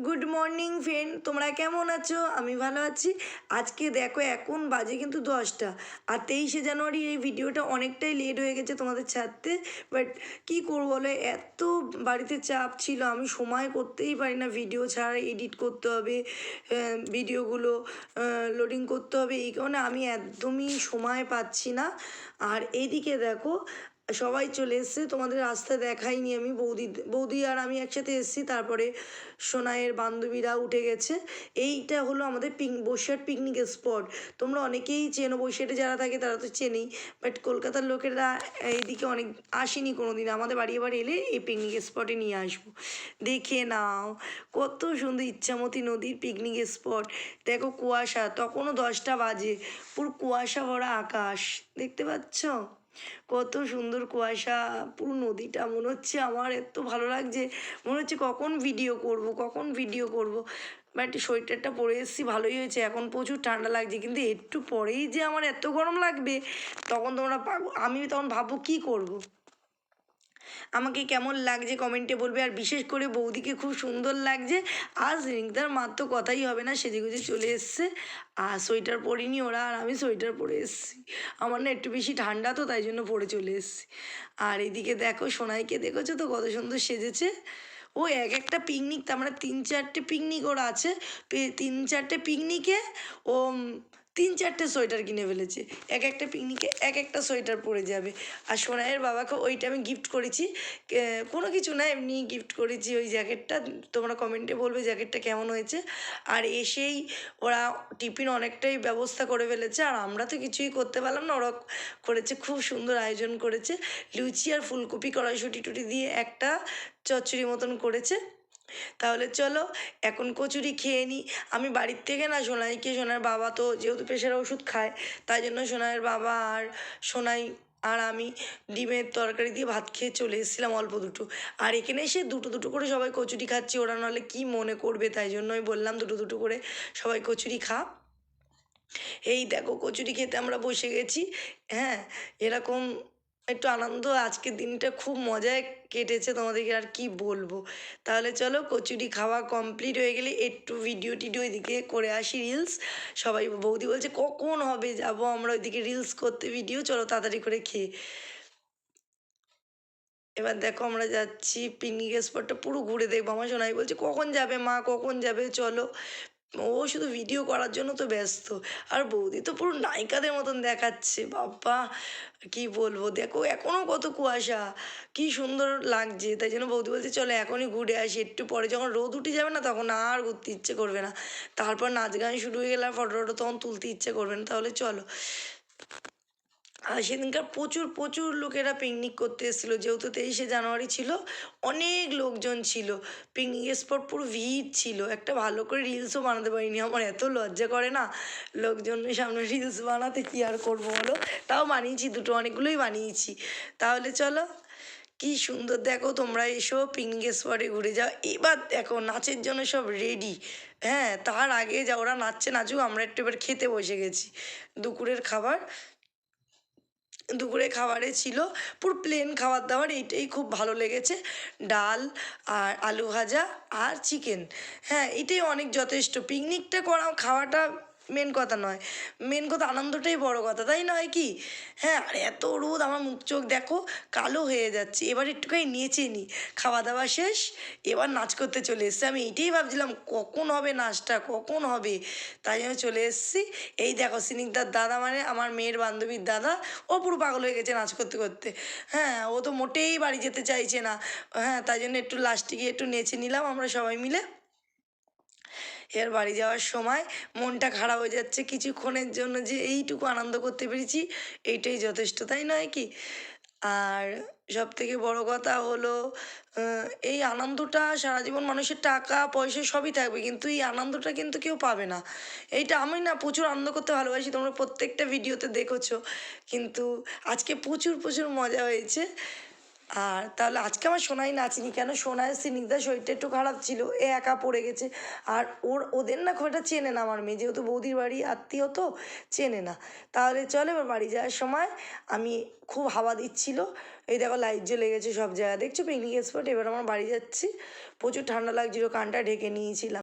Good morning friend, তোমরা কেমন আছো? আমি ভালো আছি। আজকে দেখো এখন বাজে কিন্তু 10টা, আর 23শে জানুয়ারি এই ভিডিওটা অনেকটাই লেট হয়ে গেছে তোমাদের ছাড়তে। বাট কী করবো বলো, এত বাড়িতে চাপ ছিল, আমি সময় করতেই পারি না। ভিডিও ছাড়া এডিট করতে হবে, ভিডিওগুলো লোডিং করতে হবে, এই কারণে আমি একদমই সময় পাচ্ছি না। আর এইদিকে দেখো সবাই চলে এসছে, তোমাদের রাস্তায় দেখাইনি আমি। বৌদি আর আমি একসাথে এসেছি, তারপরে সোনাইয়ের বান্ধবীরা উঠে গেছে। এইটা হলো আমাদের বসিরহাট পিকনিক স্পট। তোমরা অনেকেই চেনো, বসিরহাটে যারা থাকে তারা তো চেনেই, বাট কলকাতার লোকেরা এইদিকে অনেক আসেনি কোনো দিন। আমাদের বাড়ি এবার এলে এই পিকনিক স্পটে নিয়ে আসবো, দেখে নাও কত সুন্দর ইচ্ছামতি নদীর পিকনিক স্পট। দেখো কুয়াশা, তখনও 10টা বাজে, পুরো কুয়াশা ভরা আকাশ, দেখতে পাচ্ছ কত সুন্দর কুয়াশা। পুরো নদীটা মনে হচ্ছে, আমার এত ভালো লাগছে, মনে হচ্ছে কখন ভিডিও করব। বাট সোয়েটারটা পরে এসেছি, ভালোই হয়েছে। এখন প্রচুর ঠান্ডা লাগছে, কিন্তু একটু পরেই যে আমার এত গরম লাগবে, তখন তোমরা আমি তখন ভাববো কী করব। আমাকে কেমন লাগছে কমেন্টে বলবে। আর বিশেষ করে বৌদিকে খুব সুন্দর লাগছে। আর স্নিগ্ধার মার তো কথাই হবে না, সেজেগুজে চলে এসছে। আর সোয়েটার পরিনি ওরা, আর আমি সোয়েটার পরে এসেছি। আমার না একটু বেশি ঠান্ডা, তো তাই জন্য পরে চলে এসেছি। আর এদিকে দেখো সোনাইকে, দেখেছো তো কত সুন্দর সেজেছে। ও এক একটা পিকনিক, তার মানে 3-4টে পিকনিক ওরা আছে। 3-4টে পিকনিকে ও 3-4টে সোয়েটার কিনে ফেলেছে। এক একটা পিকনিকে এক একটা সোয়েটার পরে যাবে। আর সোনাইয়ের বাবাকে ওইটা আমি গিফট করেছি, কোনো কিছু না, এমনি গিফট করেছি ওই জ্যাকেটটা। তোমরা কমেন্টে বলবে জ্যাকেটটা কেমন হয়েছে। আর এসেই ওরা টিফিন অনেকটাই ব্যবস্থা করে ফেলেছে, আর আমরা তো কিছুই করতে পারলাম না, ওরা করেছে। খুব সুন্দর আয়োজন করেছে, লুচি আর ফুলকপি কড়াইশুঁটি টুটি দিয়ে একটা চচ্চড়ি মতন করেছে। তাহলে চলো এখন কচুরি খেয়ে নিই। আমি বাড়ির থেকে না সোনাইকে, সোনার বাবা তো যেহেতু প্রেশারের ওষুধ খায়, তাই জন্য সোনাইয়ের বাবা আর সোনাই আর আমি ডিমের তরকারি দিয়ে ভাত খেয়ে চলে এসেছিলাম অল্প দুটো। আর এখানে এসে দুটো দুটো করে সবাই কচুরি খাচ্ছি, ওরা নাহলে কী মনে করবে, তাই জন্যই বললাম দুটো দুটো করে সবাই কচুরি খা। এই দেখো কচুরি খেতে আমরা বসে গেছি। হ্যাঁ, এরকম একটু আনন্দ, আজকের দিনটা খুব মজায় কেটেছে, তোমাদেরকে আর কি বলবো। তাহলে চলো কচুরি খাওয়া কমপ্লিট হয়ে গেলে একটু ভিডিও টিডিও এদিকে করে আসি, রিলস। সবাই বৌদি বলছে কখন হবে, যাবো আমরা ওইদিকে রিলস করতে, ভিডিও, চলো তাড়াতাড়ি করে খেয়ে। এবার দেখো আমরা যাচ্ছি পিকনিক স্পটটা পুরো ঘুরে দেখবো। আমার সোনাই বলছে কখন যাবে মা, কখন যাবে, চলো। ও শুধু ভিডিও করার জন্য তো ব্যস্ত। আর বৌদি তো পুরো নায়িকাদের মতন দেখাচ্ছে, বাবা কি বলবো। দেখো এখনও কত কুয়াশা, কি সুন্দর লাগছে। তাই জন্য বৌদি বলছে চলো এখনই ঘুরে আসি, একটু পরে যখন রোদ উঠে যাবে না, তখন আর ঘুরতে ইচ্ছে করবে না। তারপর নাচ গান শুরু হয়ে গেলে আর ফটো টটো তখন তুলতে ইচ্ছে করবে না। তাহলে চলো। আর সেদিনকার প্রচুর প্রচুর লোকেরা পিকনিক করতে এসেছিলো, যেহেতু 23শে জানুয়ারি ছিল, অনেক লোকজন ছিল। পিকনিক স্পট পুরো ভিড় ছিল। একটা ভালো করে রিলসও বানাতে পারিনি, আমার এত লজ্জা করে না লোকজনের সামনে রিলস বানাতে। কী আর করবো বলো, তাও বানিয়েছি দুটো, অনেকগুলোই বানিয়েছি। তাহলে চলো, কি সুন্দর দেখো, তোমরা এসো পিকনিক স্পটে ঘুরে যাও। এবার দেখো নাচের জন্য সব রেডি। হ্যাঁ, তার আগে যা ওরা নাচছে নাচুক, আমরা একটু এবার খেতে বসে গেছি। দুপুরের খাবার, দুপুরে খাবারে ছিল পুরো প্লেন খাবার দাবার, এইটাই খুব ভালো লেগেছে। ডাল আর আলু ভাজা আর চিকেন। হ্যাঁ, এটাই অনেক যথেষ্ট। পিকনিকটা করা, খাওয়াটা মেন কথা নয়, মেন কথা আনন্দটাই বড় কথা, তাই নয় কি? হ্যাঁ, আর এত রোদ, আমার মুখ চোখ দেখো কালো হয়ে যাচ্ছে। এবার একটুখানি নেচে নিই। খাওয়া দাওয়া শেষ, এবার নাচ করতে চলে এসেছি। আমি এইটাই ভাবছিলাম কখন হবে নাচটা, কখন হবে, তাই জন্য চলে এসেছি। এই দেখো স্নিগ্ধার দাদা, মানে আমার মেয়ের বান্ধবীর দাদা, ও পুরো পাগল হয়ে গেছে নাচ করতে করতে। হ্যাঁ, ও তো মোটেই বাড়ি যেতে চাইছে না। হ্যাঁ, তাই জন্য একটু লাস্টে গিয়ে একটু নেচে নিলাম আমরা সবাই মিলে। এর বাড়ি যাওয়ার সময় মনটা খারাপ হয়ে যাচ্ছে কিছুক্ষণের জন্য, যে এইটুকু আনন্দ করতে পেরেছি, এইটাই যথেষ্ট, তাই নয় কি? আর সব থেকে বড় কথা হলো, এই আনন্দটা সারা জীবন, মানুষের টাকা পয়সা সবই থাকবে, কিন্তু এই আনন্দটা কিন্তু কেউ পাবে না। এইটা আমি না প্রচুর আনন্দ করতে ভালোবাসি, তোমরা প্রত্যেকটা ভিডিওতে দেখেছো, কিন্তু আজকে প্রচুর প্রচুর মজা হয়েছে। আর তাহলে আজকে আমার সোনাই নাচেনি কেন, সোনাই স্নিগ্ধার শরীরটা একটু খারাপ ছিল, এ একা পড়ে গেছে। আর ওদের না খুব একটা চেনে না আমার মেয়ে, যেহেতু বৌদির বাড়ি আত্মীয় তো চেনে না। তাহলে চলে এবার বাড়ি যাওয়ার সময়, আমি খুব হাওয়া দিচ্ছিল, এই দেখো লাইট জ্বলে গেছে সব জায়গায়, দেখছো পিকনিক স্পট। এবার আমরা বাড়ি যাচ্ছি, প্রচুর ঠান্ডা লাগছিল, কানটা ঢেকে নিয়েছিলাম।